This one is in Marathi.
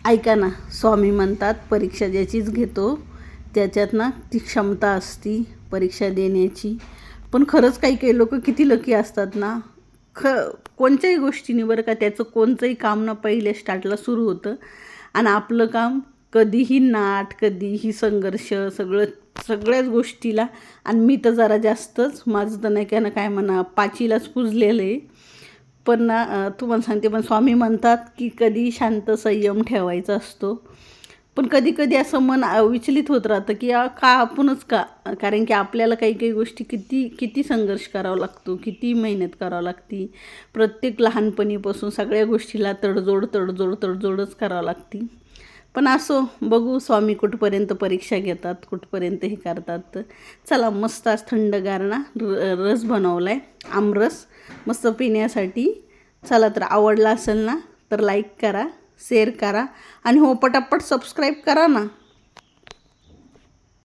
ऐका ना, स्वामी म्हणतात परीक्षा ज्याचीच घेतो त्याच्यात ना ती क्षमता असती परीक्षा देण्याची. पण खरंच काही काही लोक किती लकी असतात ना. कोणत्याही गोष्टीने बरं का, त्याचं कोणतंही काम ना पहिल्या स्टार्टला सुरू होतं आणि आपलं काम कधीही नाट, कधीही संघर्ष, सगळ्याच गोष्टीला. आणि मी तर जरा जास्तच, माझं तर नाही का ना काय म्हणा पाचीलाच पुजलेलं आहे. पण ना तुम्हाला सांगते, पण स्वामी म्हणतात की कधी शांत संयम ठेवायचा असतो. पण कधी कधी असं मन विचलित होत राहतं की का आपणच का. कारण की आपल्याला काही काही गोष्टी किती किती संघर्ष करावा लागतो, किती मेहनत करावं लागती. प्रत्येक लहानपणीपासून सगळ्या गोष्टीला तडजोडच करावं लागती. पण असो, बघू स्वामी कुठपर्यंत परीक्षा घेतात, कुठपर्यंत हे करतात. चला, मस्त आज थंडगार ना रस बनवला आहे, आमरस मस्त पिण्यासाठी. चला, तर आवडला असेल ना तर लाईक करा, शेअर करा आणि हो पटापट सबस्क्राईब करा ना.